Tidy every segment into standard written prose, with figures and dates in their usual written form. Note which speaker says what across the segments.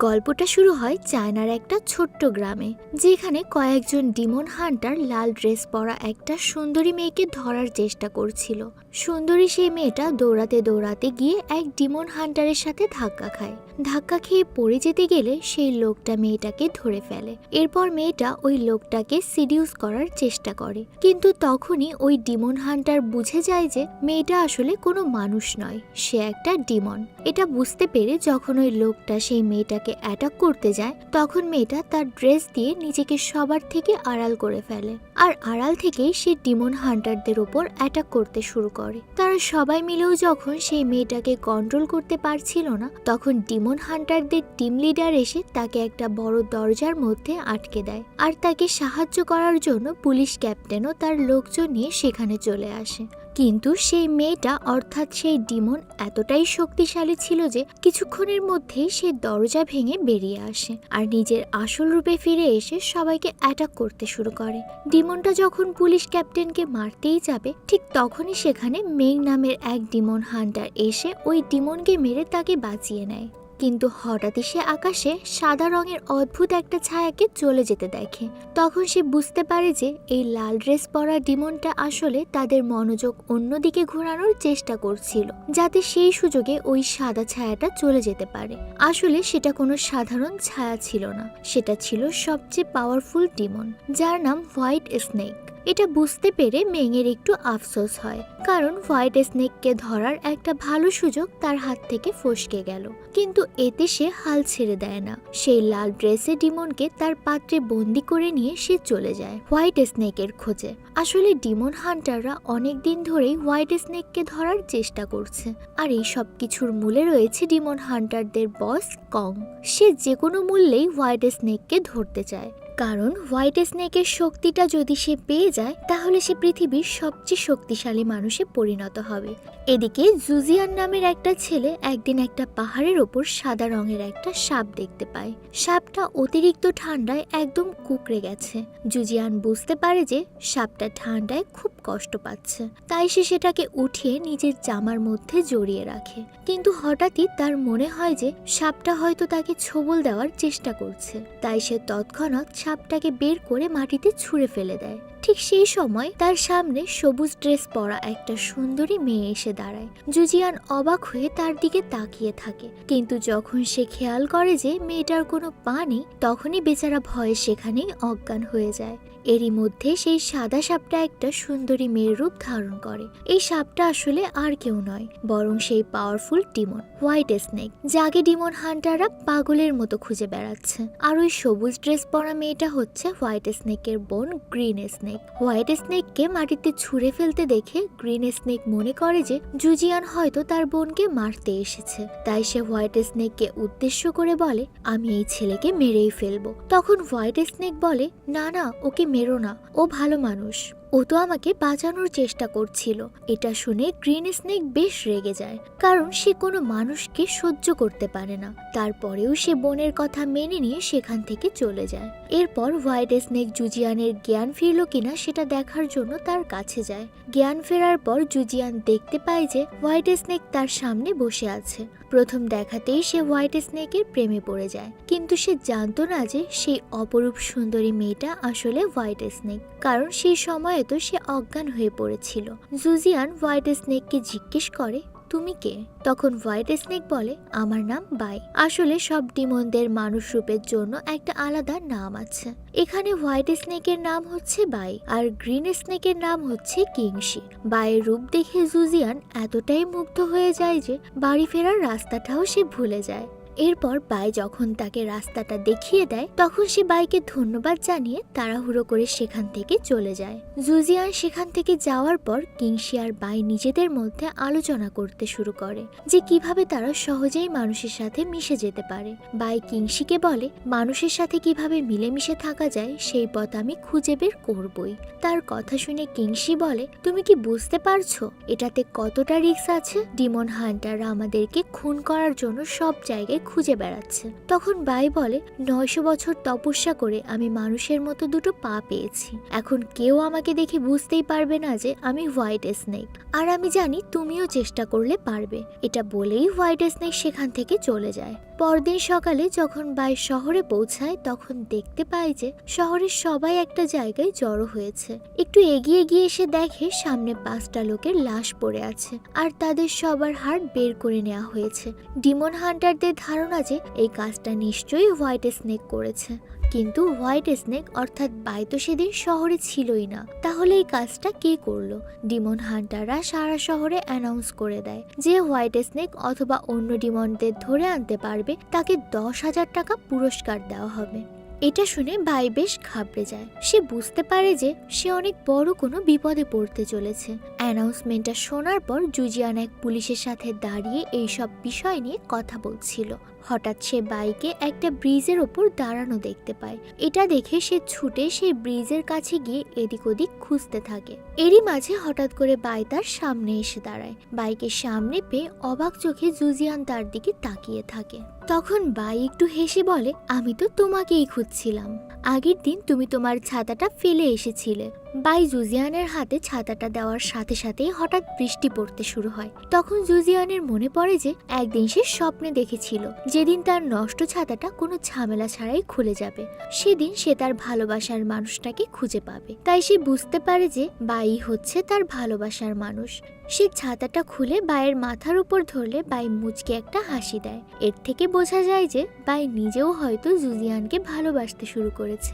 Speaker 1: গল্পটা শুরু হয় চায়নার একটা ছোট্ট গ্রামে, যেখানে কয়েকজন ডিমন হান্টার লাল ড্রেস পরা একটা সুন্দরী মেয়েকে ধরার চেষ্টা করছিল। সুন্দরী সেই মেয়েটা দৌড়াতে দৌড়াতে গিয়ে এক ডিমন হান্টারের সাথে ধাক্কা খায়। ধাক্কা খেয়ে পড়ে যেতে গেলে সেই লোকটা মেয়েটাকে ধরে ফেলে। এরপর মেয়েটা ওই লোকটাকে সিডিউস করার চেষ্টা করে, কিন্তু তখনই ওই ডিমন হান্টার বুঝে যায় যে মেয়েটা আসলে কোনো মানুষ নয়, সে একটা ডিমন। এটা বুঝতে পেরে যখন ওই লোকটা সেই মেয়েটাকে অ্যাটাক করতে যায়, তখন মেয়েটা তার ড্রেস দিয়ে নিজেকে সবার থেকে আড়াল করে ফেলে। আর আড়াল থেকেই সে ডিমন হান্টারদের ওপর অ্যাটাক করতে শুরু করে। তারা সবাই মিলেও যখন সেই মেয়েটাকে কন্ট্রোল করতে পারছিল না, তখন ডিমন হান্টারদের টিম লিডার এসে তাকে একটা বড় দরজার মধ্যে আটকে দেয়। আর তাকে সাহায্য করার জন্য পুলিশ ক্যাপ্টেনও তার লোকজন নিয়ে সেখানে চলে আসে। কিন্তু সেই মেয়েটা অর্থাৎ সেই ডিমন এতটাই শক্তিশালী ছিল যে কিছুক্ষণের মধ্যেই সে দরজা ভেঙে বেরিয়ে আসে আর নিজের আসল রূপে ফিরে এসে সবাইকে অ্যাটাক করতে শুরু করে। ডিমনটা যখন পুলিশ ক্যাপ্টেনকে মারতেই যাবে, ঠিক তখনই সেখানে মেং নামের এক ডিমন হান্টার এসে ওই ডিমনকে মেরে তাকে বাঁচিয়ে নেয়। কিন্তু হঠাৎই সে আকাশে সাদা রঙের অদ্ভুত একটা ছায়াকে চলে যেতে দেখে। তখন সে বুঝতে পারে যে এই লাল ড্রেস পরা ডিমনটা আসলে তাদের মনোযোগ অন্যদিকে ঘোরানোর চেষ্টা করছিল, যাতে সেই সুযোগে ওই সাদা ছায়াটা চলে যেতে পারে। আসলে সেটা কোনো সাধারণ ছায়া ছিল না, সেটা ছিল সবচেয়ে পাওয়ারফুল ডিমন, যার নাম হোয়াইট স্নেক। এটা বুঝতে পেরে মেংয়ের একটু আফসোস হয়, কারণ হোয়াইট স্নেককে ধরার একটা ভালো সুযোগ তার হাত থেকে ফসকে গেল। কিন্তু এতে সে হাল ছেড়ে দেয় না। সেই লাল ড্রেসে ডিমনকে তার পাত্রে বন্দি করে নিয়ে সে চলে যায় হোয়াইট স্নেকের খোঁজে। আসলে ডিমন হান্টাররা অনেক দিন ধরেই হোয়াইট স্নেককে ধরার চেষ্টা করছে, আর এই সব কিছুর মূলে রয়েছে ডিমন হান্টারদের বস কং। সে যে কোনো মূল্যেই হোয়াইট স্নেককে ধরতে চায়, কারণ হোয়াইট স্নেকের শক্তিটা যদি সে পেয়ে যায়, তাহলে সে পৃথিবীর সবচেয়ে শক্তিশালী মানুষে পরিণত হবে। এদিকে জুজিয়ান নামের একটা ছেলে একদিন একটা পাহাড়ের ওপর সাদা রঙের একটা সাপ দেখতে পায়। সাপটা অতিরিক্ত ঠান্ডায় একদম কুঁকড়ে গেছে। জুজিয়ান বুঝতে পারে যে সাপটা ঠান্ডায় খুব কষ্ট পাচ্ছে, তাই সে সেটাকে উঠিয়ে নিজের জামার মধ্যে জড়িয়ে রাখে। কিন্তু হঠাৎই তার মনে হয় যে সাপটা হয়তো তাকে ছোবল দেওয়ার চেষ্টা করছে, তাই সে তৎক্ষণাৎ সাপটাকে বের করে মাটিতে ছুঁড়ে ফেলে দেয়। ঠিক সেই সময় তার সামনে সবুজ ড্রেস পরা একটা সুন্দরী মেয়ে এসে দাঁড়ায়। জুজিয়ান অবাক হয়ে তার দিকে তাকিয়ে থাকে, কিন্তু যখন সে খেয়াল করে যে মেয়েটার কোনো পা নেই, তখনই বেচারা ভয়ে সেখানেই অজ্ঞান হয়ে যায়। এরই মধ্যে সেই সাদা সাপটা একটা সুন্দরী মেয়ের রূপ ধারণ করে। এই সাপটা আসলে আর কেউ নয়, বরং সেই পাওয়ারফুল ডিমন হোয়াইট স্নেক, যাকে ডিমন হান্টাররা পাগলের মতো খুঁজে বেড়াচ্ছে। আর ওই সবুজ ড্রেস পরা মেয়েটা হচ্ছে হোয়াইট স্নেকের বোন গ্রিন স্নেক। হোয়াইট স্নেককে মাটিতে ছুঁড়ে ফেলতে দেখে গ্রিন স্নেক মনে করে যে জুজিয়ান হয়তো তার বোনকে মারতে এসেছে, তাই সে হোয়াইট স্নেককে উদ্দেশ্য করে বলে, আমি এই ছেলেকে মেরেই ফেলবো। তখন হোয়াইট স্নেক বলে, না না, ওকে মেরো না, ও ভালো মানুষ, ও তো আমাকে বাঁচানোর চেষ্টা করছিল। এটা শুনে গ্রিন স্নেক বেশ রেগে যায়, কারণ সে কোনো মানুষকে সহ্য করতে পারে না। তারপরেও সে বোনের কথা মেনে নিয়ে সেখান থেকে চলে যায়। এরপর হোয়াইট স্নেক জুজিয়ানের জ্ঞান ফিরল কিনা সেটা দেখার জন্য তার কাছে যায়। জ্ঞান ফেরার পর জুজিয়ান দেখতে পায় যে হোয়াইট স্নেক তার সামনে বসে আছে। প্রথম দেখাতেই সে হোয়াইট স্নেকের প্রেমে পড়ে যায়, কিন্তু সে জানতো না যে সেই অপরূপ সুন্দরী মেয়েটা আসলে হোয়াইট স্নেক, কারণ সেই সময়ে তো সে অজ্ঞান হয়ে পড়েছিল। জুজিয়ান হোয়াইট স্নেককে জিজ্ঞেস করে, তুমি কে? তখন হোয়াইট স্নেক বলে, আমার নাম বাই। আসলে সব ডিমনদের মানুষ রূপের জন্য একটা আলাদা নাম আছে। এখানে হোয়াইট স্নেকের নাম হচ্ছে বাই, আর গ্রিন স্নেকের নাম হচ্ছে কিংশি। বাইয়ের রূপ দেখে জুজিয়ান এতটাই মুগ্ধ হয়ে যায় যে বাড়ি ফেরার রাস্তাটাও সে ভুলে যায়। এরপর বাই যখন তাকে রাস্তাটা দেখিয়ে দেয়, তখন সে বাইকে ধন্যবাদ জানিয়ে তাড়াহুড়ো করে সেখান থেকে চলে যায়। জুজিয়ান সেখান থেকে যাওয়ার পর কিংশি আর বাই নিজেদের মধ্যে আলোচনা করতে শুরু করে যে কিভাবে তারা সহজেই মানুষের সাথে মিশে যেতে পারে। বাই কিংশিকে বলে, মানুষের সাথে কিভাবে মিলেমিশে থাকা যায় সেই পথ আমি খুঁজে বের করবই। তার কথা শুনে কিংশি বলে, তুমি কি বুঝতে পারছো এটাতে কতটা রিস্ক আছে? ডিমন হান্টাররা আমাদেরকে খুন করার জন্য সব জায়গায় খুঁজে বেড়াচ্ছে। তখন বাই বলে, 900 বছর তপস্যা করে আমি মানুষের মতো দুটো পা পেয়েছি। এখন কেউ আমাকে দেখে বুঝতেই পারবে না যে আমি হোয়াইট স্নেক, আর আমি জানি তুমিও চেষ্টা করলে পারবে। এটা বলেই হোয়াইট স্নেক সেখান থেকে চলে যায়। পরদিন সকালে যখন বাই শহরে পৌঁছায় তখন দেখতে পায় যে শহরের সবাই একটা জায়গায় জড়ো হয়েছে। একটু এগিয়ে গিয়ে সে দেখে সামনে 5টা লোকের লাশ পড়ে আছে, আর তাদের সবার হাড় বের করে নেওয়া হয়েছে। ডিমন হান্টারদের ধারণা যে এই কাজটা নিশ্চয়ই হোয়াইট স্নেক করেছে, কিন্তু হোয়াইট স্নেক অর্থাৎ বাই তো সেদিন শহরে ছিলই না। তাহলে এই কাজটা কে করলো? ডিমন হান্টাররা সারা শহরে অ্যানাউন্স করে দেয় যে হোয়াইট স্নেক অথবা অন্য ডিমনদের ধরে আনতে পারবে তাকে 10,000 টাকা পুরস্কার দেওয়া হবে। এটা শুনে বাই বেশ ঘাবড়ে যায়। সে বুঝতে পারে যে সে অনেক বড় কোনো বিপদে পড়তে চলেছে। অ্যানাউন্সমেন্টটা শোনার পর জুজিয়ান এক পুলিশের সাথে দাঁড়িয়ে এইসব বিষয় নিয়ে কথা বলছিল। হঠাৎ সে বাইকে একটা ব্রিজের ওপর দাঁড়ানো দেখতে পায়। এটা দেখে সে ছুটে সেই ব্রিজের কাছে গিয়ে এদিক ওদিক খুঁজতে থাকে। এরই মাঝে হঠাৎ করে বাই তার সামনে এসে দাঁড়ায়। বাইকের সামনে পেয়ে অবাক চোখে জুজিয়ান তার দিকে তাকিয়ে থাকে। তখন বাই একটু হেসে বলে, আমি তো তোমাকেই খুঁজছিলাম। আগের দিন তুমি তোমার ছাতাটা ফেলে এসেছিলে। বাই জুজিয়ানের হাতে ছাতাটা দেওয়ার সাথে সাথেই হঠাৎ বৃষ্টি পড়তে শুরু হয়। তখন জুজিয়ানের মনে পড়ে যে একদিন সে স্বপ্নে দেখেছিল যেদিন তার নষ্ট ছাতাটা কোনো ঝামেলা ছাড়াই খুলে যাবে, সেদিন সে তার ভালোবাসার মানুষটাকে খুঁজে পাবে। তাই সে বুঝতে পারে যে বাই হচ্ছে তার ভালোবাসার মানুষ। সে ছাতাটা খুলে বাইয়ের মাথার উপর ধরলে বাই মুচকে একটা হাসি দেয়। এর থেকে বোঝা যায় যে বাই নিজেও হয়তো জুজিয়ানকে ভালোবাসতে শুরু করেছে।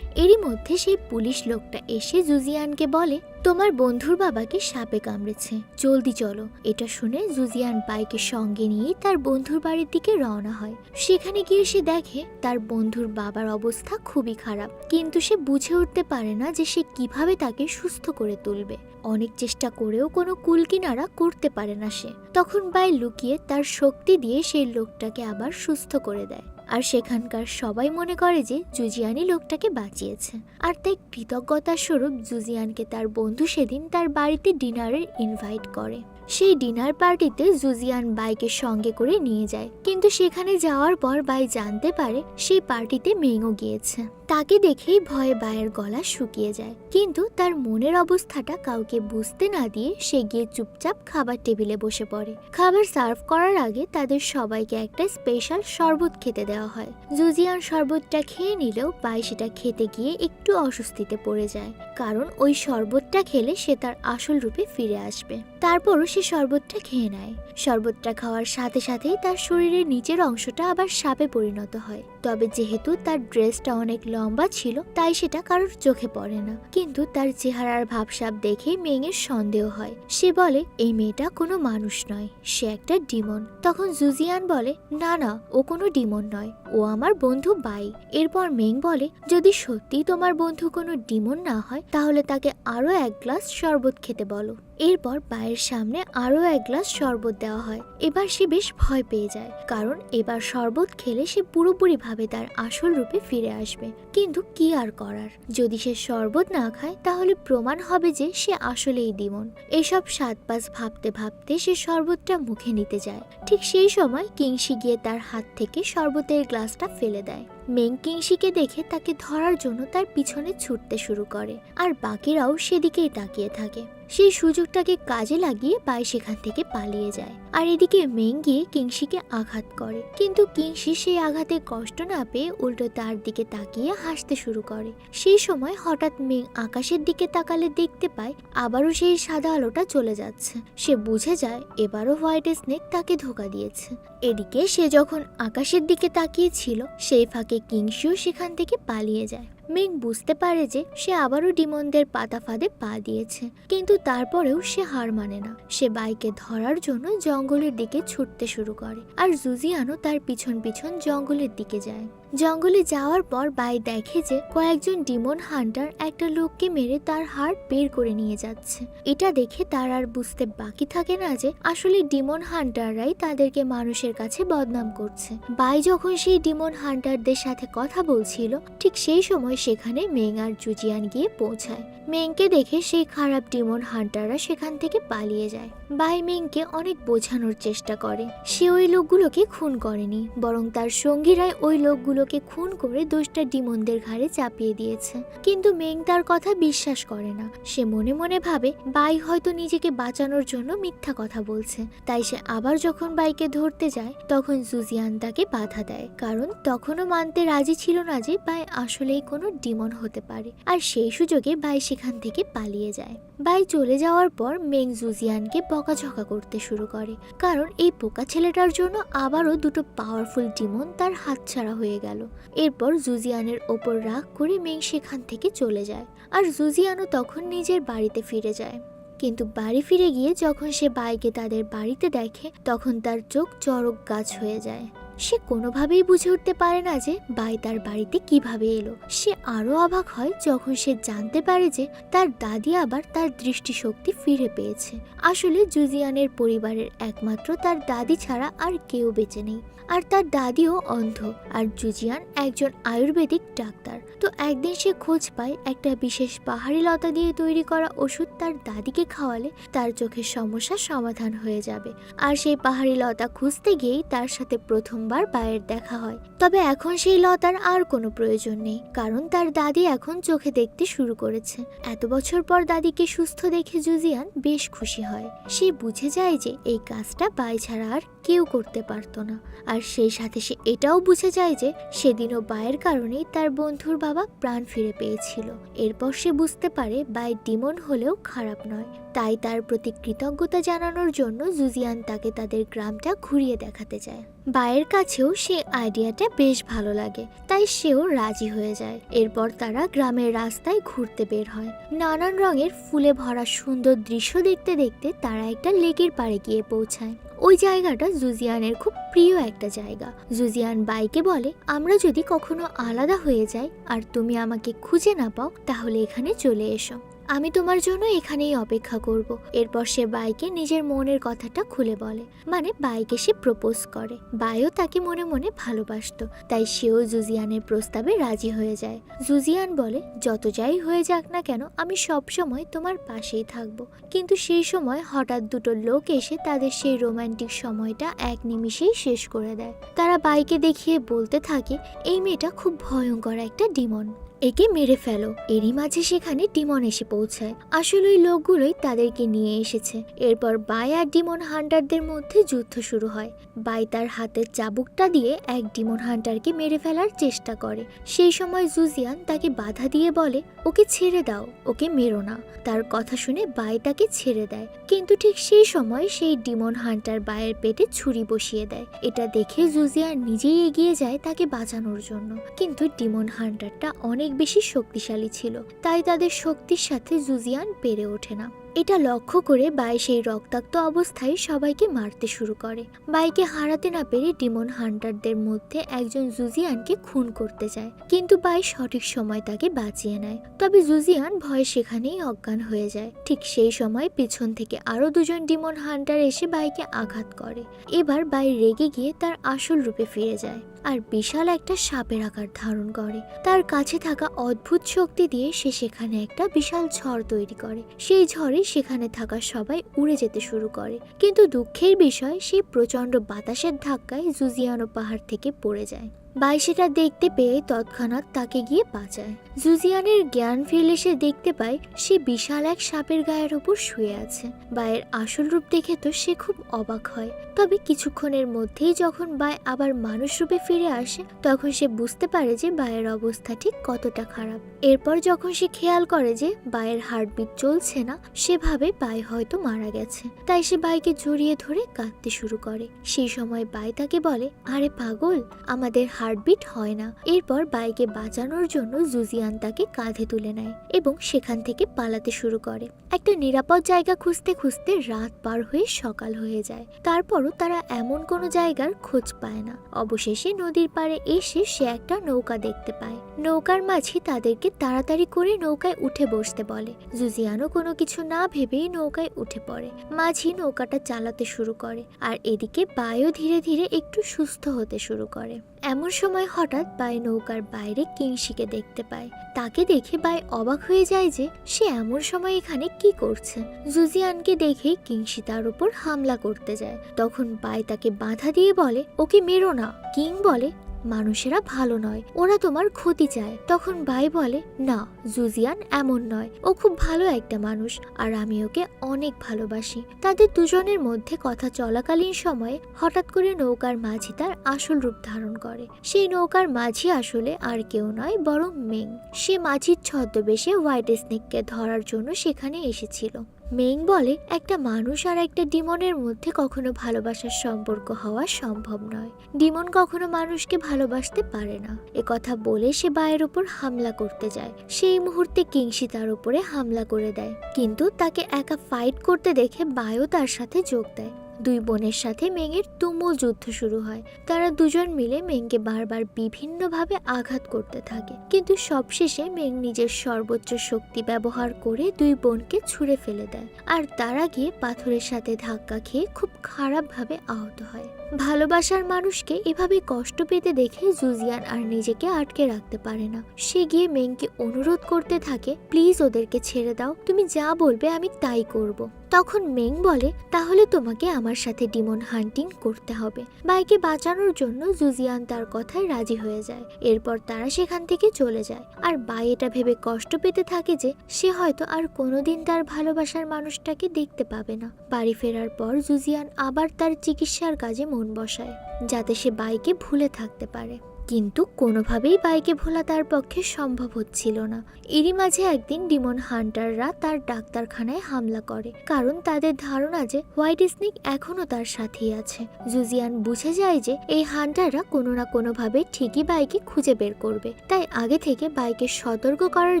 Speaker 1: এরই মধ্যে সেই পুলিশ লোকটা এসে জুজিয়ানকে বলে, তোমার বন্ধুর বাবাকে সাপে কামড়েছে, জলদি চলো। এটা শুনে জুজিয়ান বাইকে সঙ্গে নিয়ে তার বন্ধুর বাড়ির দিকে রওনা হয়। সেখানে গিয়ে সে দেখে তার বন্ধুর বাবার অবস্থা খুবই খারাপ, কিন্তু সে বুঝে উঠতে পারে না যে সে কিভাবে তাকে সুস্থ করে তুলবে। অনেক চেষ্টা করেও কোনো কুল কিনারা করতে পারে না সে। তখন বাই লুকিয়ে তার শক্তি দিয়ে সেই লোকটাকে আবার সুস্থ করে দেয়। আর সেখানকার সবাই মনে করে যে জুজিয়ানই লোকটাকে বাঁচিয়েছে। আর তাই কৃতজ্ঞতার স্বরূপ জুজিয়ানকে তার বন্ধু সেদিন তার বাড়িতে ডিনারের ইনভাইট করে। সেই ডিনার পার্টিতে জুজিয়ান বাইকে সঙ্গে করে নিয়ে যায়, কিন্তু সেখানে যাওয়ার পর বাই জানতে পারে সেই পার্টিতে মেংও গিয়েছে। তাকে দেখেই ভয়ে বাইয়ের গলা শুকিয়ে যায়, কিন্তু তার মনের অবস্থাটা কাউকে বুঝতে না দিয়ে সে গিয়ে চুপচাপ খাবার টেবিলে বসে পড়ে। খাবার সার্ভ করার আগে তাদের সবাইকে একটা স্পেশাল শরবত খেতে দেওয়া হয়। জুজিয়ান শরবতটা খেয়ে নিলেও বাই সেটা খেতে গিয়ে একটু অস্বস্তিতে পড়ে যায়, কারণ ওই শরবতটা খেলে সে তার আসল রূপে ফিরে আসবে। তারপরও সে শরবতটা খেয়ে নেয়। শরবতটা খাওয়ার সাথে সাথেই তার শরীরের নিচের অংশটা আবার সাপে পরিণত হয়। তবে যেহেতু তার ড্রেসটা অনেক লম্বা ছিল তাই সেটা কারোর চোখে পড়ে না, কিন্তু তার চেহারার ভাবসাব দেখে মেংয়ের সন্দেহ হয়। সে বলে, এই মেয়েটা কোনো মানুষ নয়, সে একটা ডিমন। তখন জুজিয়ান বলে, না না, ও কোনো ডিমন নয়, ও আমার বন্ধু বাই। এরপর মেং বলে, যদি সত্যি তোমার বন্ধু কোনো ডিমন না হয় তাহলে তাকে আরো 1 গ্লাস শরবত খেতে বলো। এরপর বায়ের সামনে আরো 1 গ্লাস শরবত দেওয়া হয়। এবার সে বেশ ভয় পেয়ে যায়, কারণ এবার শরবত খেলে সে পুরোপুরি ভাবে তার আসল রূপে ফিরে আসবে। কিন্তু কি আর করার, যদি সে শরবত না খায় তাহলে প্রমাণ হবে যে সে আসলেই ডিমন। এসব 7 পাঁচ ভাবতে ভাবতে সে শরবতটা মুখে নিতে যায়। ঠিক সেই সময় কিংসি গিয়ে তার হাত থেকে শরবতের গ্লাসটা ফেলে দেয়। মেং কিংসিকে দেখে তাকে ধরার জন্য তার পিছনে ছুটতে শুরু করে, আর বাকিরাও সেদিকেই তাকিয়ে থাকে। সেই সুযোগটাকে কাজে লাগিয়ে বাই সেখান থেকে পালিয়ে যায়। আর এদিকে মেং গিয়ে কিংসিকে আঘাত করে, কিন্তু কিংসি সেই আঘাতে কষ্ট না পেয়ে উল্টো তার দিকে তাকিয়ে হাসতে শুরু করে। সেই সময় হঠাৎ মেং আকাশের দিকে তাকালে দেখতে পায় আবারও সেই সাদা আলোটা চলে যাচ্ছে। সে বুঝে যায় এবারও হোয়াইট স্নেক তাকে ধোঁকা দিয়েছে। এদিকে সে যখন আকাশের দিকে তাকিয়েছিল সেই ফাঁকে কিংসিও সেখান থেকে পালিয়ে যায়। মেং বুঝতে পারে যে সে আবারও ডিমনদের পাতা ফাঁদে পা দিয়েছে, কিন্তু তারপরেও সে হার মানে না। সে বাইকে ধরার জন্য জঙ্গলের দিকে ছুটতে শুরু করে, আর জুজিয়ানও তার পিছন পিছন জঙ্গলের দিকে যায়। জঙ্গলে যাওয়ার পর বাই দেখে যে কয়েকজন ডিমন হান্টার একটা লোককে মেরে তার হাড় বের করে নিয়ে যাচ্ছে। এটা দেখে তার আর বুঝতে বাকি থাকে না যে আসলে ডিমন হান্টাররাই তাদেরকে মানুষের কাছে বদনাম করছে। বাই যখন সেই ডিমন হান্টারদের সাথে কথা বলছিল, ঠিক সেই সময় সেখানে মেং আর জুজিয়ান গিয়ে পৌঁছায়। মেংকে দেখে সেই খারাপ ডিমন হান্টাররা সেখান থেকে পালিয়ে যায়। বাই মেংকে অনেক বোঝানোর চেষ্টা করে সে ওই লোকগুলোকে খুন করেনি, বরং তার সঙ্গীরাই ওই লোকগুলোকে খুন করে দোষটা ডিমনদের ঘাড়ে চাপিয়ে দিয়েছে। কিন্তু মেং তার কথা বিশ্বাস করে না। সে মনে মনে ভাবে বাই হয়তো নিজেকে বাঁচানোর জন্য মিথ্যা কথা বলছে। তাই সে আবার যখন বাইকে ধরতে যায় তখন জুজিয়ান তাকে বাধা দেয়, কারণ তখনও মানতে রাজি ছিল না যে বাই আসলেই কোনো ডিমন হতে পারে। আর সেই সুযোগে বাই সেখান থেকে পালিয়ে যায়। বাই চলে যাওয়ার পর মেং জুজিয়ানকে বকাঝকা করতে শুরু করে, কারণ এই পোকা ছেলেটার জন্য আবারও দুটো পাওয়ারফুল ডিমন তার হাতছাড়া হয়ে গেল। এরপর জুজিয়ানের ওপর রাগ করে মেং সেখান থেকে চলে যায়, আর জুজিয়ানও তখন নিজের বাড়িতে ফিরে যায়। কিন্তু বাড়ি ফিরে গিয়ে যখন সে বাইকে তাদের বাড়িতে দেখে তখন তার চোখ চড়ক গাছ হয়ে যায়। সে কোনোভাবেই বুঝে উঠতে পারে না যে বাই তার বাড়িতে কিভাবে এলো। সে আরো অবাক হয় যখন সে জানতে পারে যে তার দাদি আবার তার দৃষ্টিশক্তি ফিরে পেয়েছে। আসলে জুজিয়ানের পরিবারের একমাত্র তার দাদি ছাড়া আর কেউ বেঁচে নেই, আর তার দাদিও অন্ধ, আর জুজিয়ান একজন আয়ুর্বেদিক ডাক্তার। তো একদিন সে খোঁজ পায় একটা বিশেষ পাহাড়ি লতা দিয়ে তৈরি করা ওষুধ তার দাদিকে খাওয়ালে তার চোখের সমস্যার সমাধান হয়ে যাবে। আর সেই পাহাড়ি লতা খুঁজতে গিয়েই তার সাথে প্রথমবার বায়ের দেখা হয়। তবে এখন সেই লতার আর কোনো প্রয়োজন নেই, কারণ তার দাদি এখন চোখে দেখতে শুরু করেছে। এত বছর পর দাদিকে সুস্থ দেখে জুজিয়ান বেশ খুশি হয়। সে বুঝে যায় যে এই কাজটা বাই ছাড়া আর কেউ করতে পারতো না। আর সেই সাথে সে এটাও বুঝে যায় যে সেদিনও বায়ের কারণেই তার বন্ধুর বাবা প্রাণ ফিরে পেয়েছিল। এরপর সে বুঝতে পারে বাই ডিমন হলেও খারাপ নয়। তাই তার প্রতি কৃতজ্ঞতা জানানোর জন্য জুজিয়ান তাকে তাদের গ্রামটা ঘুরিয়ে দেখাতে চায়। বায়ের কাছেও সে আইডিয়াটা বেশ ভালো লাগে, তাই সেও রাজি হয়ে যায়। এরপর তারা গ্রামের রাস্তায় ঘুরতে বের হয়। নানান রঙের ফুলে ভরা সুন্দর দৃশ্য দেখতে দেখতে তারা একটা লেকের পাড়ে গিয়ে পৌঁছায়। ওই জায়গাটা জুজিয়ানের খুব প্রিয় একটা জায়গা। জুজিয়ান বাইকে বলে, আমরা যদি কখনো আলাদা হয়ে যাই আর তুমি আমাকে খুঁজে না পাও তাহলে এখানে চলে এসো, আমি তোমার জন্য এখানেই অপেক্ষা করব। এরপর সে বাইকে নিজের মনের কথাটা খুলে বলে, মানে বাইকে সে প্রপোজ করে। বাইও তাকে মনে মনে ভালোবাসতো, তাই সেও জুজিয়ানের প্রস্তাবে রাজি হয়ে যায়। জুজিয়ান বলে, যত যাই হয়ে যাক না কেন আমি সব সময় তোমার পাশেই থাকবো। কিন্তু সেই সময় হঠাৎ দুটো লোক এসে তাদের সেই রোমান্টিক সময়টা এক নিমিষেই শেষ করে দেয়। তারা বাইকে দেখিয়ে বলতে থাকে, এই মেয়েটা খুব ভয়ঙ্কর একটা ডিমন, একে মেরে ফেলো। এরই মাঝে সেখানে ডিমন এসে পৌঁছায়। আসলে ওই লোকগুলোই তাদেরকে নিয়ে এসেছে। এরপর বাই আর ডিমন হান্টারদের মধ্যে যুদ্ধ শুরু হয়। বাই তার হাতের চাবুকটা দিয়ে এক ডিমন হান্টারকে মেরে ফেলার চেষ্টা করে। সেই সময় জুজিয়ান তাকে বাধা দিয়ে বলে, ওকে ছেড়ে দাও, ওকে মেরো না। তার কথা শুনে বাই তাকে ছেড়ে দেয়, কিন্তু ঠিক সেই সময় সেই ডিমন হান্টার বায়ের পেটে ছুরি বসিয়ে দেয়। এটা দেখে জুজিয়ান নিজেই এগিয়ে যায় তাকে বাঁচানোর জন্য, কিন্তু ডিমন হান্টারটা অনেক বেশি শক্তিশালী ছিল, তাই তাদের শক্তির সাথে জুজিয়ান পেরে ওঠে না। এটা লক্ষ্য করে বাই সেই রক্তাক্ত অবস্থায় সবাইকে মারতে শুরু করে। বাইকে হারাতে না পেরে ডিমন হান্টারদের মধ্যে একজন জুজিয়ানকে খুন করতে যায়, কিন্তু বাই সঠিক সময় তাকে বাঁচিয়ে নেয়। তবে জুজিয়ান ভয়ে সেখানেই অজ্ঞান হয়ে যায়। ঠিক সেই সময় পেছন থেকে আরো দুজন ডিমন হান্টার এসে বাইকে আঘাত করে। এবার বাই রেগে গিয়ে তার আসল রূপে ফিরে যায় আর বিশাল একটা সাপের আকার ধারণ করে। তার কাছে থাকা অদ্ভুত শক্তি দিয়ে সে সেখানে একটা বিশাল ঝড় তৈরি করে। সেই ঝড়ে সেখানে থাকা সবাই উড়ে যেতে শুরু করে, কিন্তু দুঃখের বিষয় সেই প্রচন্ড বাতাসের ধাক্কায় জুজিয়ানো পাহাড় থেকে পড়ে যায়। বাই সেটা দেখতে পেয়ে তৎক্ষণাৎ তাকে গিয়ে বাঁচায়। জুজিয়ানের জ্ঞান ফিরলে সে দেখতে পায় সে বিশাল এক সাপের গায়ের উপর শুয়ে আছে। বায়ের আসল রূপ দেখে তো সে খুব অবাক হয়। তবে কিছুক্ষণের মধ্যেই যখন বাই আবার মানুষ রূপে ফিরে আসে তখন সে বুঝতে পারে যে বায়ের অবস্থা ঠিক কতটা খারাপ। এরপর যখন সে খেয়াল করে যে বায়ের হার্টবিট চলছে না, সে ভাবে বাই হয়তো মারা গেছে। তাই সে বাইকে জড়িয়ে ধরে কাঁদতে শুরু করে। সেই সময় বাই তাকে বলে, আরে পাগল, আমাদের হার্টবিট হয় না। এরপর বাইকে বাঁচানোর জন্য জুজিয়ান তাকে কাঁধে তুলে নেয় এবং সেখান থেকে পালাতে শুরু করে। একটা নিরাপদ জায়গা খুঁজতে খুঁজতে রাত পার হয়ে সকাল হয়ে যায়। তারপরও তারা এমন কোনো জায়গার খোঁজ পায় না। অবশেষে নদীর পাড়ে এসে সে একটা নৌকা দেখতে পায়। নৌকার মাঝি তাদেরকে তাড়াতাড়ি করে নৌকায় উঠে বসতে বলে। জুজিয়ানও কোনো কিছু না ভেবেই নৌকায় উঠে পড়ে। মাঝি নৌকাটা চালাতে শুরু করে আর এদিকে বায়ও ধীরে ধীরে একটু সুস্থ হতে শুরু করে। এমন সময় হঠাৎ বাই নৌকার বাইরে কিংসিকে দেখতে পায়। তাকে দেখে বাই অবাক হয়ে যায় যে সে এমন সময় এখানে কি করছে। জুজিয়ানকে দেখে কিংসি তার উপর হামলা করতে যায়। তখন বাই তাকে বাধা দিয়ে বলে, ওকে মেরো না। কিং বলে, মানুষেরা ভালো নয়, ওরা তোমার ক্ষতি চায়। তখন বাই বলে, না, জুজিয়ান এমন নয়, ও খুব ভালো একটা মানুষ আর আমি ওকে অনেক ভালোবাসি। তাদের দুজনের মধ্যে কথা চলাকালীন সময়ে হঠাৎ করে নৌকার মাঝি তার আসল রূপ ধারণ করে। সেই নৌকার মাঝি আসলে আর কেউ নয় বরং মেং। সে মাঝির ছদ্মবেশে হোয়াইট স্নেককে ধরার জন্য সেখানে এসেছিল। মেং বলে, একটা মানুষ আর একটা ডিমনের মধ্যে কখনো ভালোবাসার সম্পর্ক হওয়া সম্ভব নয়। ডিমন কখনো মানুষকে ভালোবাসতে পারে না। কথা বলে সে বায়ের উপর হামলা করতে যায়। সেই মুহূর্তে কিংসি তার উপরে হামলা করে দেয়, কিন্তু তাকে একা ফাইট করতে দেখে বায়ও তার সাথে যোগ দেয়। দুই বোনের সাথে মেংয়ের তুমুল যুদ্ধ শুরু হয়। তারা দুজন মিলে মেংকে বারবার বিভিন্নভাবে আঘাত করতে থাকে, কিন্তু সবশেষে মেং নিজের সর্বোচ্চ শক্তি ব্যবহার করে দুই বোনকে ছুঁড়ে ফেলে দেয় আর তারা গিয়ে পাথরের সাথে ধাক্কা খেয়ে খুব খারাপভাবে আহত হয়। ভালোবাসার মানুষকে এভাবে কষ্ট পেতে দেখে জুজিয়ান আর নিজেকে আটকে রাখতে পারে না। সে গিয়ে মেংকে অনুরোধ করতে থাকে, প্লিজ ওদেরকে ছেড়ে দাও, তুমি যা বলবে আমি তাই করব। তখন মেং বলে, তাহলে তোমাকে আমার সাথে ডিমন হান্টিং করতে হবে। বাইকে বাঁচানোর জন্য জুজিয়ান তার কথায় রাজি হয়ে যায়। এরপর তারা সেখান থেকে চলে যায় আর বাই এটা ভেবে কষ্ট পেতে থাকে যে সে হয়তো আর কোনোদিন তার ভালোবাসার মানুষটাকে দেখতে পাবে না। বাড়ি ফেরার পর জুজিয়ান আবার তার চিকিৎসার কাজে মন বসায়, যাতে সে বাইকে ভুলে থাকতে পারে। কিন্তু কোনোভাবেই বাইকে ভোলা তার পক্ষে সম্ভব হচ্ছিল না। এরই মাঝে একদিন ডিমন হান্টাররা তার ডাক্তারখানায় হামলা করে, কারণ তাদের ধারণা যে হোয়াইট স্নেক এখনো তার সাথেই আছে। জুজিয়ান বুঝে যায় যে এই হান্টাররা কোনো না কোনোভাবে ঠিকই বাইকে খুঁজে বের করবে। তাই আগে থেকে বাইকে সতর্ক করার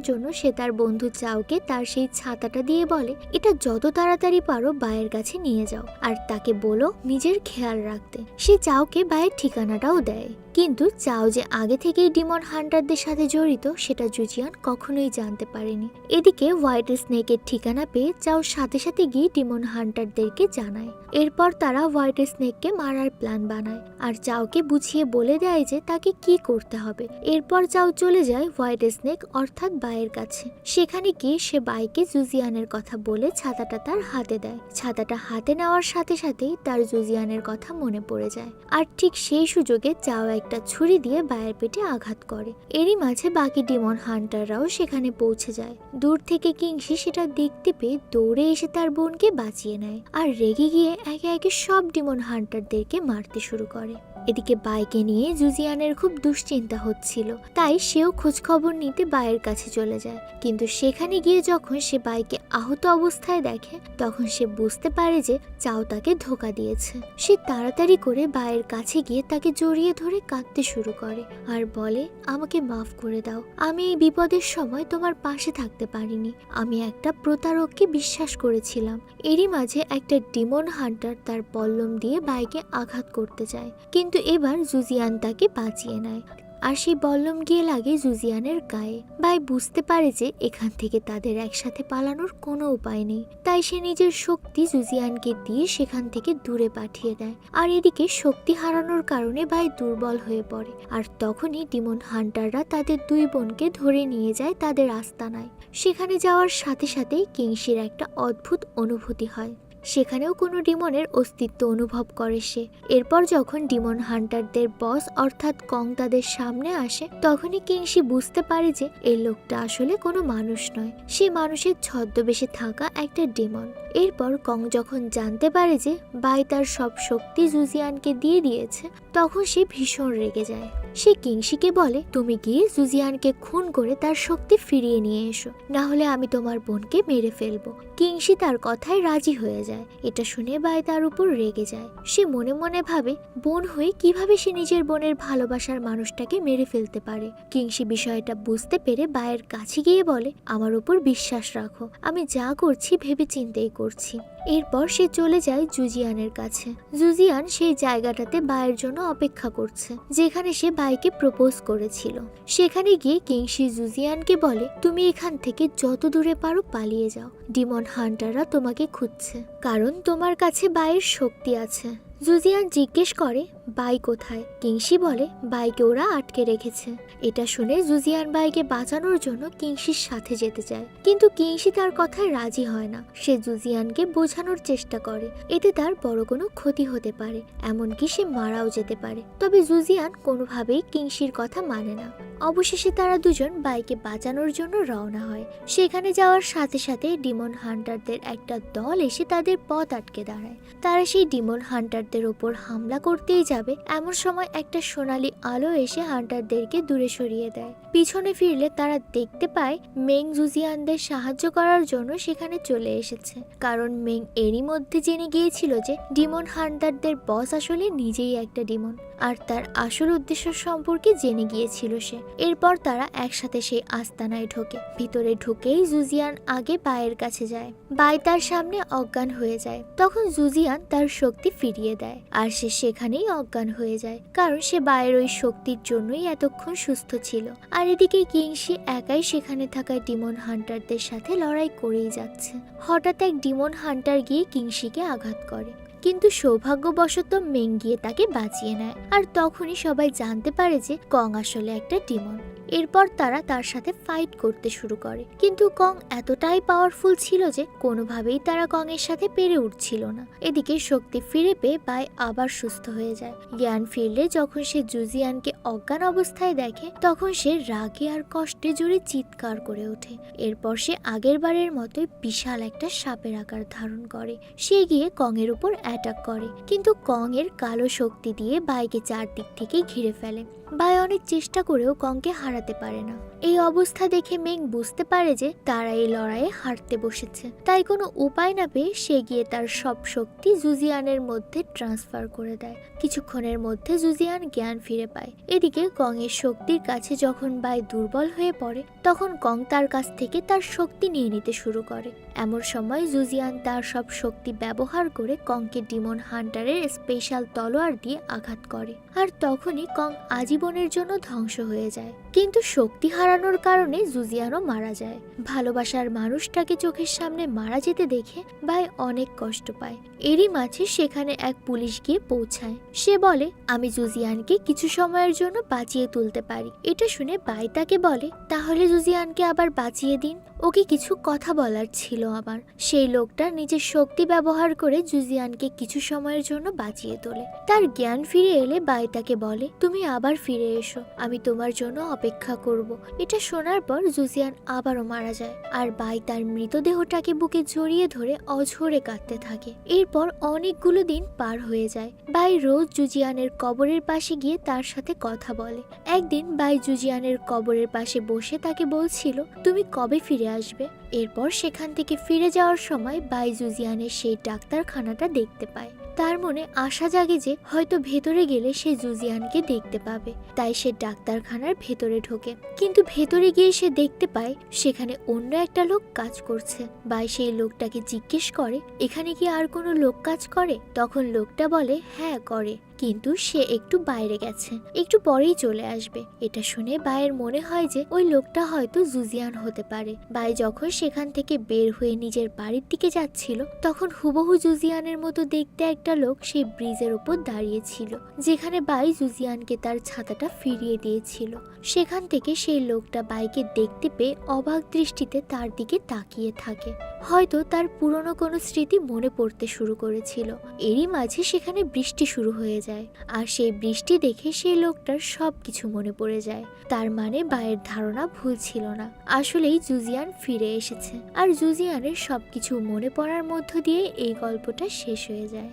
Speaker 1: জন্য সে তার বন্ধু চাওকে তার সেই ছাতাটা দিয়ে বলে, এটা যত তাড়াতাড়ি পারো বায়ের কাছে নিয়ে যাও আর তাকে বলো নিজের খেয়াল রাখতে। সে চাওকে বায়ের ঠিকানাটাও দেয়, কিন্তু চাও যে আগে থেকেই ডিমন হান্টারদের সাথে জড়িত সেটা জুজিয়ান কখনোই জানতে পারেনি। এদিকে হোয়াইট স্নেকের ঠিকানা পেয়ে চাও সাথে সাথে গিয়ে ডিমন হান্টারদেরকে জানায়। এরপর তারা হোয়াইট স্নেককে মারার প্ল্যান বানায় আর চাওকে বুঝিয়ে বলে দেয় যে তাকে কি করতে হবে। এরপর চাও চলে যায় হোয়াইট স্নেক অর্থাৎ বায়ের কাছে। সেখানে গিয়ে সে বাইকে জুজিয়ানের কথা বলে ছাতাটা তার হাতে দেয়। ছাতাটা হাতে নেওয়ার সাথে সাথেই তার জুজিয়ানের কথা মনে পড়ে যায় আর ঠিক সেই সুযোগে চাও একটা ছুরি দিয়ে বায়ের পেটে আঘাত করে। এরই মাঝে বাকি ডিমন হান্টাররাও সেখানে পৌঁছে যায়। দূর থেকে কিংসি সেটা দেখতে পেয়ে দৌড়ে এসে তার বোনকে বাঁচিয়ে নেয় আর রেগে গিয়ে একে একে সব ডিমন হান্টারদেরকে মারতে শুরু করে। এদিকে বাইকে নিয়ে জুজিয়ানের খুব দুশ্চিন্তা হচ্ছিল, তাই সেও খোঁজ খবর নিতে বায়ের কাছে চলে যায়। কিন্তু সেখানে গিয়ে যখন সে বাইকে আহত অবস্থায় দেখে তখন সে বুঝতে পারে যে চাও তাকে ধোঁকা দিয়েছে। সে তাড়াতাড়ি করে বায়ের কাছে গিয়ে তাকে জড়িয়ে ধরে কাঁদতে শুরু করে আর বলে, আমাকে মাফ করে দাও, আমি এই বিপদের সময় তোমার পাশে থাকতে পারিনি, আমি একটা প্রতারককে বিশ্বাস করেছিলাম। এরই মাঝে একটা ডিমন হান্টার তার বল্লম দিয়ে বাইকে আঘাত করতে যায়, কিন্তু এবার জুজিয়ান তাকে বাঁচিয়ে নেয় আর সেই বল্লম গিয়ে লাগে জুজিয়ানের গায়ে। বাই বুঝতে পারে যে এখান থেকে তাদের একসাথে পালানোর কোনো উপায় নেই, তাই সে নিজের শক্তি জুজিয়ানকে দিয়ে সেখান থেকে দূরে পাঠিয়ে দেয়। আর এদিকে শক্তি হারানোর কারণে বাই দুর্বল হয়ে পড়ে আর তখনই ডিমন হান্টাররা তাদের দুই বোনকে ধরে নিয়ে যায় তাদের আস্তানায়। সেখানে যাওয়ার সাথে সাথেই কিংসির একটা অদ্ভুত অনুভূতি হয়, সেখানেও কোনো ডিমনের অস্তিত্ব অনুভব করে সে। এরপর যখন ডিমন হান্টারদের বস অর্থাৎ কং তাদের সামনে আসে তখনই কিংসি বুঝতে পারে যে এই লোকটা আসলে কোনো মানুষ নয়, সে মানুষের ছদ্মবেশে থাকা একটা ডিমন। এরপর কং যখন জানতে পারে যে বাই তার সব শক্তি জুজিয়ানকে দিয়ে দিয়েছে, তখন সে ভীষণ রেগে যায়। সে কিংশিকে বলে, তুমি গিয়ে জুজিয়ানকে খুন করে তার শক্তি ফিরিয়ে নিয়ে এসো, না হলে আমি তোমার বোনকে মেরে ফেলবো। কিংশি তার কথায় রাজি হয়ে যায়। এটা শুনে বাই তার উপর রেগে যায়। সে মনে মনে ভাবে, বোন হয়ে কিভাবে সে নিজের বোনের ভালোবাসার মানুষটাকে মেরে ফেলতে পারে। কিংশি বিষয়টা বুঝতে পেরে বাইয়ের কাছে গিয়ে বলে, আমার উপর বিশ্বাস রাখো, আমি যা করছি ভেবে চিন্তেই করছি। এরপর সে চলে যায় জুজিয়ানের কাছে। জুজিয়ান সেই জায়গাটাতে বাইয়ের জন্য অপেক্ষা করছে, যেখানে সে বাইকে প্রপোজ করেছিল। সেখানে গিয়ে কিংশি জুজিয়ানকে বলে, তুমি এখান থেকে যত দূরে পারো পালিয়ে যাও, ডিমন হান্টাররা তোমাকে খুঁজছে, কারণ তোমার কাছে বাইয়ের শক্তি আছে। জুজিয়ান জিজ্ঞেস করে, বাই কোথায়? কিংশি বলে, বাইকে ওরা আটকে রেখেছে। এটা শুনে জুজিয়ান বাইকে বাঁচানোর জন্য কিংশির সাথে যেতে চায়, কিন্তু কিংশি তার কথায় রাজি হয় না। সে জুজিয়ানকে বোঝানোর চেষ্টা করে এতে তার বড় কোনো ক্ষতি হতে পারে, এমনকি সে মারাও যেতে পারে। তবে জুজিয়ান কোনোভাবেই কিংশির কথা মানে না। অবশেষে তারা দুজন বাইকে বাঁচানোর জন্য রওনা হয়। সেখানে যাওয়ার সাথে সাথে ডিমন হান্টারদের একটা দল এসে তাদের পথ আটকে দাঁড়ায়। তারা সেই ডিমন হান্টারদের ওপর হামলা করতেই যাবে, এমন সময় একটা সোনালী আলো এসে হান্টারদেরকে দূরে সরিয়ে দেয়। পিছনে ফিরলে তারা দেখতে পায় মেং জুজিয়ানদের সাহায্য করার জন্য সেখানে চলে এসেছে, কারণ মেং এরই মধ্যে জেনে গিয়েছিল যে ডিমন হান্টারদের বস আসলে নিজেই একটা ডিমন, আর তার আসল উদ্দেশ্য সম্পর্কে জেনে গিয়েছিল সে। এরপর তারা একসাথে সেই আস্তানায় ঢোকে। ভিতরে ঢুকেই জুজিয়ান আগে বাইয়ের কাছে যায়। বাই তার সামনে অজ্ঞান হয়ে যায়। তখন জুজিয়ান তার শক্তি ফিরিয়ে দেয়, আর সে সেখানেই অজ্ঞান হয়ে যায়, কারণ সে বাইয়ের ওই শক্তির জন্যই এতক্ষণ সুস্থ ছিল। আর এদিকে কিংশি একাই সেখানে থাকা ডিমন হান্টারদের সাথে লড়াই করেই যাচ্ছে। হঠাৎ এক ডিমন হান্টার গিয়ে কিংশিকে আঘাত করে, কিন্তু সৌভাগ্যবশত মেং গিয়ে তাকে বাঁচিয়ে নেয়। আর তখনই সবাই জানতে পারে যে কং আসলে একটা ডিমন। এরপর তারা তার সাথে ফাইট করতে শুরু করে, কিন্তু কং এতটাই পাওয়ারফুল ছিল যে কোনোভাবেই তারা কং এর সাথে পেরে উঠছিল না। এদিকে শক্তি ফিরে পেয়ে বাই আবার সুস্থ হয়ে যায়। জ্ঞান ফিরলে যখন সে জুজিয়ানকে অজ্ঞান অবস্থায় দেখে, তখন সে রাগে আর কষ্টে জোরে চিৎকার করে ওঠে। এরপর সে আগের বারের মতোই বিশাল একটা সাপের আকার ধারণ করে। সে গিয়ে কং এর উপর অ্যাটাক করে, কিন্তু কং এর কালো শক্তি দিয়ে বাইকে চারদিক থেকে ঘিরে ফেলে। বাই অনেক চেষ্টা করেও কংকে হারাতে পারে না। এই অবস্থা দেখে মেং বুঝতে পারে যে তারা এই লড়াইয়ে হারতে বসেছে। তাই কোনো উপায় না পেয়ে সে গিয়ে তার সব শক্তি জুজিয়ানের মধ্যে ট্রান্সফার করে দেয়। কিছুক্ষণের মধ্যে জুজিয়ান জ্ঞান ফিরে পায়। এদিকে কং এর শক্তির কাছে যখন বাই দুর্বল হয়ে পড়ে, তখন কং তার কাছ থেকে তার শক্তি নিয়ে নিতে শুরু করে। এমন সময় জুজিয়ান তার সব শক্তি ব্যবহার করে কংকে ডিমন হান্টারের স্পেশাল তলোয়ার দিয়ে আঘাত করে, আর তখনই কং আজীবনের জন্য ধ্বংস হয়ে যায়। কিন্তু শক্তি হারানোর কারণে জুজিয়ানও মারা যায়। ভালোবাসার মানুষটাকে চোখের সামনে মারা যেতে দেখে বাই অনেক কষ্ট পায়। এরই মাঝে সেখানে এক পুলিশ গিয়ে পৌঁছায়। সে বলে, আমি জুজিয়ানকে কিছু সময়ের জন্য বাঁচিয়ে তুলতে পারি। এটা শুনে বাই তাকে বলে, তাহলে জুজিয়ানকে আবার বাঁচিয়ে দিন, ওকে কিছু কথা বলার ছিল আমার। সেই লোকটা নিজের শক্তি ব্যবহার করে জুজিয়ানকে কিছু সময়ের জন্য বাঁচিয়ে তোলে। তার জ্ঞান ফিরে এলে বাই তাকে বলে, তুমি আবার ফিরে এসো, আমি তোমার জন্য অপেক্ষা করব। এটা শোনার পর জুজিয়ান আবারও মারা যায়, আর বাই তার মৃতদেহটাকে বুকে জড়িয়ে ধরে অঝরে কাঁদতে থাকে। এরপর অনেকগুলো দিন পার হয়ে যায়। বাই রোজ জুজিয়ানের কবরের পাশে গিয়ে তার সাথে কথা বলে। একদিন বাই জুজিয়ানের কবরের পাশে বসে তাকে বলছিল, তুমি কবে ফিরে আসবে? এরপর সেখান থেকে ফিরে যাওয়ার সময় বাই জুজিয়ানের সেই ডাক্তারখানাটা দেখতে পায়। তার মনে আশা জাগে যে হয়তো ভেতরে গেলে সে জুজিয়ানকে দেখতে পাবে। তাই সে ডাক্তারখানার ভেতরে ঢোকে, কিন্তু ভেতরে গিয়ে সে দেখতে পায় সেখানে অন্য একটা লোক কাজ করছে। বাই সেই লোকটাকে জিজ্ঞেস করে, এখানে কি আর কোনো লোক কাজ করে? তখন লোকটা বলে, হ্যাঁ করে, কিন্তু সে একটু বাইরে গেছে, একটু পরেই চলে আসবে। এটা শুনে বাইয়ের মনে হয় যে ওই লোকটা হয়তো জুজিয়ান হতে পারে। বাই যখন সেখান থেকে বের হয়ে নিজের বাড়ির দিকে যাচ্ছিল, তখন হুবহু জুজিয়ানের মতো দেখতে একটা লোক সেই ব্রিজের উপর দাঁড়িয়েছিল, যেখানে বাই জুজিয়ানকে তার ছাতাটা ফিরিয়ে দিয়েছিল। সেখান থেকে সেই লোকটা বাইকে দেখতে পেয়ে অবাক দৃষ্টিতে তার দিকে তাকিয়ে থাকে। হয়তো তার পুরনো কোনো স্মৃতি মনে পড়তে শুরু করেছিল। এরই মাঝে সেখানে বৃষ্টি শুরু হয়ে যায়। যায়। আর সেই বৃষ্টি দেখে সেই লোকটার সবকিছু মনে পড়ে যায়। তার মানে বায়ের ধারণা ভুল ছিল না, আসলেই জুজিয়ান ফিরে এসেছে। আর জুজিয়ানের সবকিছু মনে পড়ার মধ্য দিয়ে এই গল্পটা শেষ হয়ে যায়।